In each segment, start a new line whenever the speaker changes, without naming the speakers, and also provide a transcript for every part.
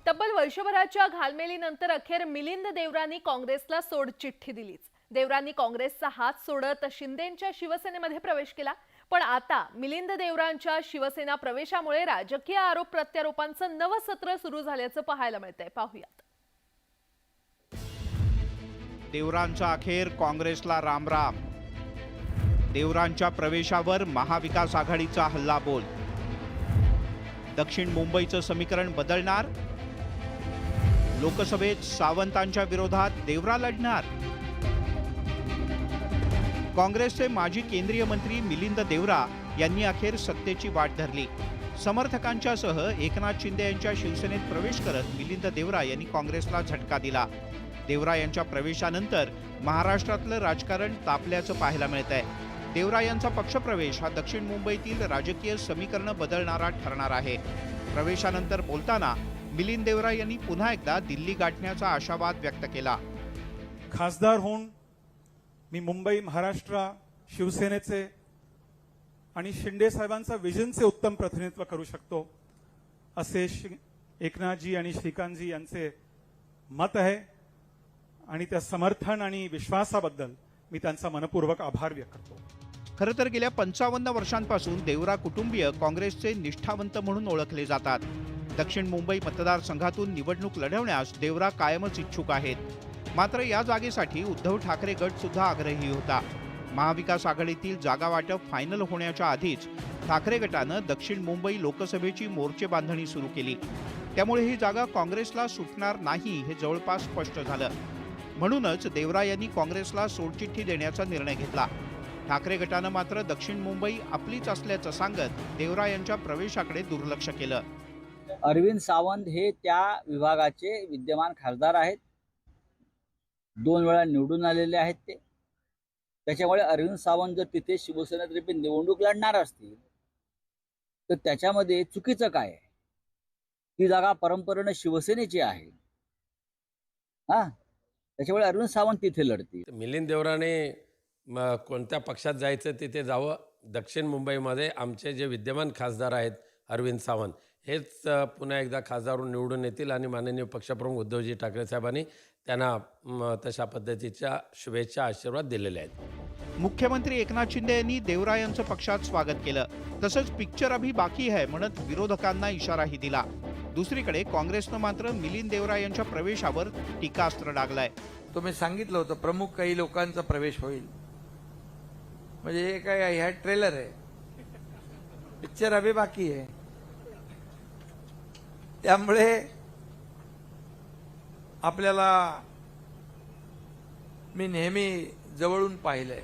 तब्बल वर्षभराच्या घालमेलीनंतर अखेर मिलिंद देवरांनी काँग्रेसला सोडचिठ्ठी दिलीच। देवरांनी काँग्रेसचा हात सोडत शिंदेंच्या शिवसेनेमध्ये प्रवेश केला। पण आता मिलिंद देवरांच्या शिवसेना प्रवेशामुळे राजकीय आरोप प्रत्यारोपांचं नवं सत्र सुरू झाल्याचं पाहायला मिळतंय। पाहूयात।
देवरांचा अखेर काँग्रेसला रामराम। देवरांच्या प्रवेशावर महाविकास आघाडीचा हल्लाबोल। दक्षिण मुंबईचं समीकरण बदलणार। लोकसभेत सावंतांच्या विरोधात देवरा लढणार। काँग्रेसचे माजी केंद्रीय मंत्री मिलिंद देवरा यांनी अखेर सत्तेची वाट धरली। समर्थकांच्यासह एकनाथ शिंदे यांच्या शिवसेनेत प्रवेश करत मिलिंद देवरा यांनी काँग्रेसला झटका दिला। देवरा यांच्या प्रवेशानंतर महाराष्ट्रातलं राजकारण तापल्याचं पाहायला मिळतंय। देवरा यांचा पक्षप्रवेश हा दक्षिण मुंबईतील राजकीय समीकरण बदलणारा ठरणार आहे। प्रवेशानंतर बोलताना मिलिंद देवरा यांनी पुन्हा एकदा दिल्ली गाठण्याचा आशावाद व्यक्त केला।
खासदार होऊन मी मुंबई महाराष्ट्र शिवसेनेचे आणि शिंदे साहेबांचा विजनचे उत्तम प्रतिनिधित्व करू शकतो असे एकनाथजी आणि श्रीकांतजी यांचे मत आहे आणि त्या समर्थन आणि विश्वासाबद्दल मी त्यांचा मनपूर्वक आभार व्यक्त करतो।
खरं तर गेल्या 55 वर्षांपासून देवरा कुटुंबीय काँग्रेसचे निष्ठावंत म्हणून ओळखले जातात। दक्षिण मुंबई मतदारसंघातून निवडणूक लढवण्यास देवरा कायमच इच्छुक आहेत। मात्र या जागेसाठी उद्धव ठाकरे गट सुद्धा आग्रही होता। महाविकास आघाडीतील जागा वाटप फायनल होण्याच्या आधीच ठाकरे गटानं दक्षिण मुंबई लोकसभेची मोर्चे बांधणी सुरू केली। त्यामुळे ही जागा काँग्रेसला सुटणार नाही हे जवळपास स्पष्ट झालं। म्हणूनच देवरा यांनी काँग्रेसला सोडचिठ्ठी देण्याचा निर्णय घेतला। ठाकरे गटानं मात्र दक्षिण मुंबई आपलीच असल्याचं सांगत देवरा यांच्या प्रवेशाकडे दुर्लक्ष केलं।
अरविंद सावंत हे त्या विभागाचे विद्यमान खासदार आहेत, 2 वेळा निवडून आलेले आहेत ते। त्याच्यामुळे अरविंद सावंत जर तिथे शिवसेनेतर्फे निवडणूक लढणार असतील तर त्याच्यामध्ये चुकीचं काय आहे? ती जागा परंपरेने शिवसेनेची आहे। त्याच्यामुळे अरविंद सावंत तिथे लढतील।
मिलिंद देवराने कोणत्या पक्षात जायचं तिथे जावं। दक्षिण मुंबईमध्ये आमचे जे विद्यमान खासदार आहेत अरविंद सावंत हेच पुन्हा एकदा खासदारून निवडून येतील आणि माननीय पक्षप्रमुख उद्धवजी ठाकरे साहेबांनी त्यांना तशा पद्धतीच्या शुभेच्छा आशीर्वाद दिलेले आहेत।
मुख्यमंत्री एकनाथ शिंदे यांनी देवरा यांचं पक्षात स्वागत केलं। तसंच पिक्चर अभी बाकी है म्हणत विरोधकांना इशाराही दिला। दुसरीकडे काँग्रेसनं मात्र मिलिंद देवरा यांच्या प्रवेशावर टीकास्त्र डागलाय।
तुम्ही सांगितलं होतं प्रमुख काही लोकांचा प्रवेश होईल, म्हणजे हे काय ह्या ट्रेलर आहे, पिक्चर अभी बाकी आहे। त्यामुळे आपल्याला मी नेहमी जवळून पाहिलंय।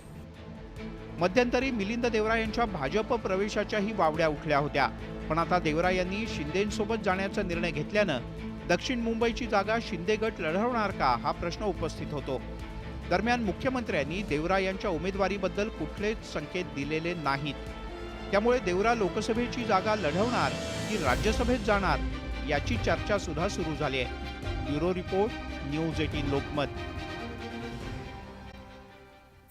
मध्यंतरी मिलिंद देवरा यांच्या भाजप प्रवेशाच्याही वावड्या उठल्या होत्या। पण आता देवरा यांनी शिंदेंसोबत जाण्याचा निर्णय घेतल्यानं दक्षिण मुंबईची जागा शिंदे गट लढवणार का हा प्रश्न उपस्थित होतो। दरम्यान मुख्यमंत्र्यांनी देवरा यांच्या उमेदवारीबद्दल कुठलेच संकेत दिलेले नाहीत। त्यामुळे देवरा लोकसभेची जागा लढवणार की राज्यसभेत जाणार याची चर्चा सुद्धा सुरू झाली आहे। Bureau report, news 18 Lokmat.